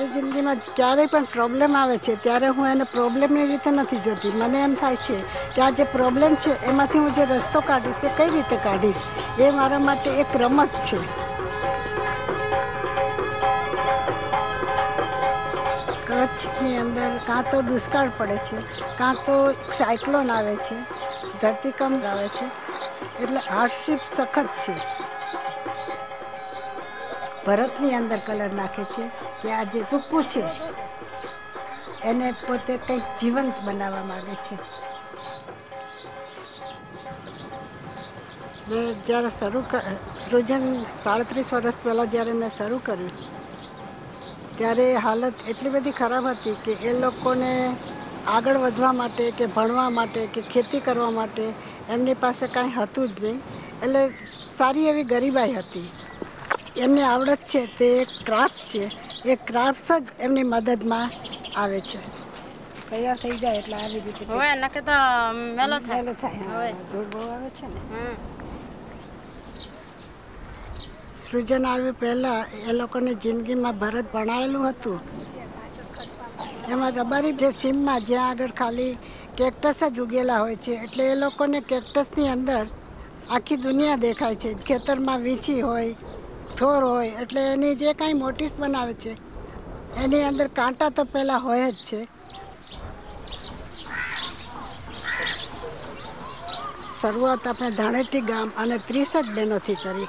મારી જિંદગીમાં ક્યારેય પણ પ્રોબ્લેમ આવે છે ત્યારે હું એને પ્રોબ્લેમની રીતે નથી જોતી. મને એમ થાય છે કે આ જે પ્રોબ્લેમ છે એમાંથી હું જે રસ્તો કાઢીશ એ કઈ રીતે કાઢીશ, એ મારા માટે એક રમત છે. કચ્છની અંદર કાં તો દુષ્કાળ પડે છે, કાં તો સાયક્લોન આવે છે, ધરતીકંપ આવે છે, એટલે હાર્ડશીપ સખત છે. ભરતની અંદર કલર નાખે છે કે આ જે સૂકું છે એને પોતે કંઈક જીવંત બનાવવા માંગે છે. મેં જ્યારે સૃજન 37 વર્ષ પહેલાં જ્યારે મેં શરૂ કર્યું ત્યારે હાલત એટલી બધી ખરાબ હતી કે એ લોકોને આગળ વધવા માટે કે ભણવા માટે કે ખેતી કરવા માટે એમની પાસે કાંઈ હતું જ નહીં. એટલે સારી એવી ગરીબાઈ હતી. એમની આવડત છે તે એક ક્રાફ્ટ છે, એ ક્રાફ્ટ જ એમની મદદમાં આવે છે. તૈયાર થઈ જાય એટલે આવી રીતે મેલો થાય. ધૂળ બહુ આવે છે ને. સૃજન આવ્યું પહેલાં એ લોકોની જિંદગીમાં ભરત ભણાયેલું હતું. એમાં રબારી જે સીમમાં જ્યાં આગળ ખાલી કેક્ટસ જ ઉગેલા હોય છે એટલે એ લોકોને કેક્ટસની અંદર આખી દુનિયા દેખાય છે. ખેતરમાં વીંછી હોય, થોર હોય, એટલે એની જે કાંઈ મોટીસ બનાવે છે એની અંદર કાંટા તો પહેલાં હોય જ છે. શરૂઆત આપણે ધાણેટી ગામ અને 30 જ બહેનોથી કરી,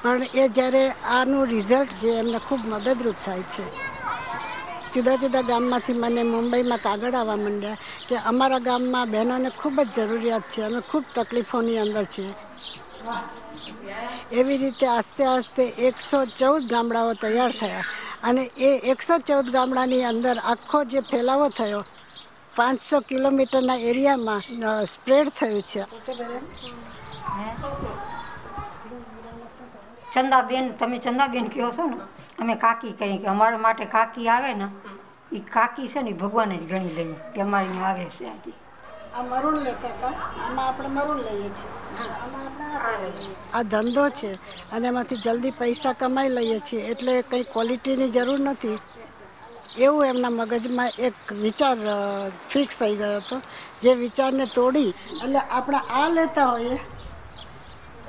પણ એ જ્યારે આનું રિઝલ્ટ જે એમને ખૂબ મદદરૂપ થાય છે. જુદા જુદા ગામમાંથી મને મુંબઈમાં કાગળ આવવા માંડ્યા કે અમારા ગામમાં બહેનોને ખૂબ જ જરૂરિયાત છે, અમે ખૂબ તકલીફોની અંદર છીએ. એવી રીતે આસ્તે આસ્તે 114 ગામડાઓ તૈયાર થયા અને એ 114 ગામડાની અંદર આખો જે ફેલાવો થયો 500 કિલોમીટરના એરિયામાં સ્પ્રેડ થયું છે. ચંદાબેન, તમે ચંદાબેન કહો છો ને, અમે કાકી કહીએ કે અમારા માટે કાકી આવે ને એ કાકી છે ને ભગવાન જ ગણી લઈએ કે અમારી આવે છે. આજે આ મરૂન લેતા હતા, આમાં આપણે મરૂન લઈએ છીએ. આ ધંધો છે અને એમાંથી જલ્દી પૈસા કમાઈ લઈએ છીએ એટલે કંઈ ક્વોલિટીની જરૂર નથી એવું એમના મગજમાં એક વિચાર ફિક્સ થઈ ગયો હતો. જે વિચારને તોડી એટલે આપણે આ લેતા હોઈએ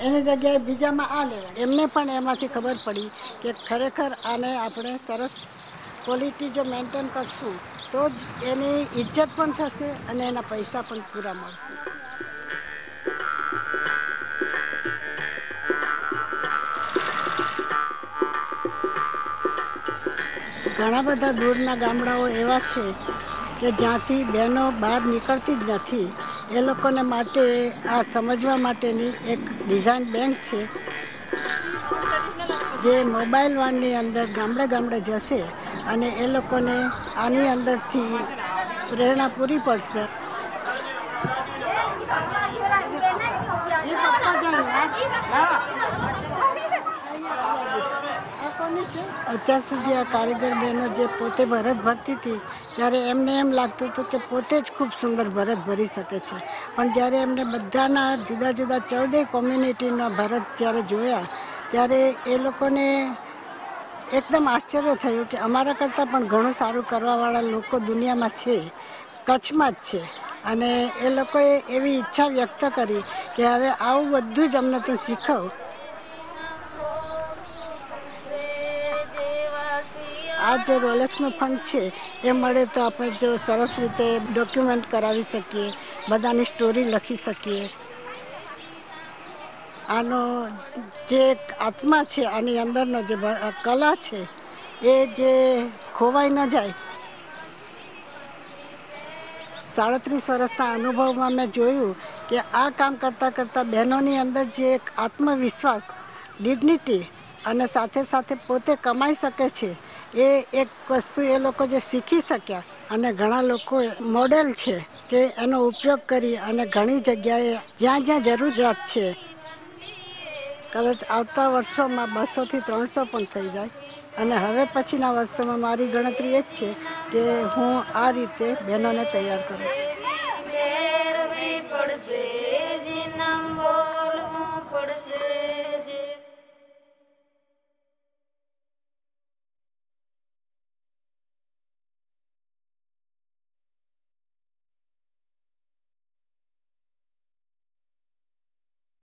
એની જગ્યાએ બીજામાં આ લેવાય. એમને પણ એમાંથી ખબર પડી કે ખરેખર આને આપણે સરસ ક્વોલિટી જો મેન્ટેન કરશું તો જ એની ઇજ્જત પણ થશે અને એના પૈસા પણ પૂરા મળશે. ઘણા બધા દૂરના ગામડાઓ એવા છે કે જ્યાંથી બહેનો બહાર નીકળતી જ નથી. એ લોકોને માટે આ સમજવા માટેની એક ડિઝાઇન બેંક છે જે મોબાઈલ વાનની અંદર ગામડે ગામડે જશે અને એ લોકોને આની અંદરથી પ્રેરણા પૂરી પડશે. અત્યાર સુધી આ કારીગર બહેનો જે પોતે ભરત ભરતી હતી ત્યારે એમને એમ લાગતું હતું કે પોતે જ ખૂબ સુંદર ભરત ભરી શકે છે, પણ જ્યારે એમને બધાના જુદા જુદા 14 કોમ્યુનિટીના ભરત જ્યારે જોયા ત્યારે એ લોકોને એકદમ આશ્ચર્ય થયું કે અમારા કરતાં પણ ઘણું સારું કરવાવાળા લોકો દુનિયામાં છે, કચ્છમાં જ છે. અને એ લોકોએ એવી ઈચ્છા વ્યક્ત કરી કે હવે આવું બધું જ અમને તું શીખવ. આ જે રોલેક્સનો ફંડ છે એ મળે તો આપણે જો સરસ રીતે ડોક્યુમેન્ટ કરાવી શકીએ, બધાની સ્ટોરી લખી શકીએ. આનો જે આત્મા છે, આની અંદરનો જે કલા છે એ જે ખોવાઈ ન જાય. 37 વર્ષના અનુભવમાં મેં જોયું કે આ કામ કરતાં કરતાં બહેનોની અંદર જે એક આત્મવિશ્વાસ, ડિગ્નિટી અને સાથે સાથે પોતે કમાઈ શકે છે એ એક વસ્તુ એ લોકો જે શીખી શક્યા અને ઘણા લોકો મોડેલ છે કે એનો ઉપયોગ કરી અને ઘણી જગ્યાએ જ્યાં જ્યાં જરૂરિયાત છે કદાચ આવતા વર્ષોમાં 200 થી 300 પણ થઈ જાય. અને હવે પછીના વર્ષોમાં મારી ગણતરી એ જ છે કે હું આ રીતે બહેનોને તૈયાર કરું.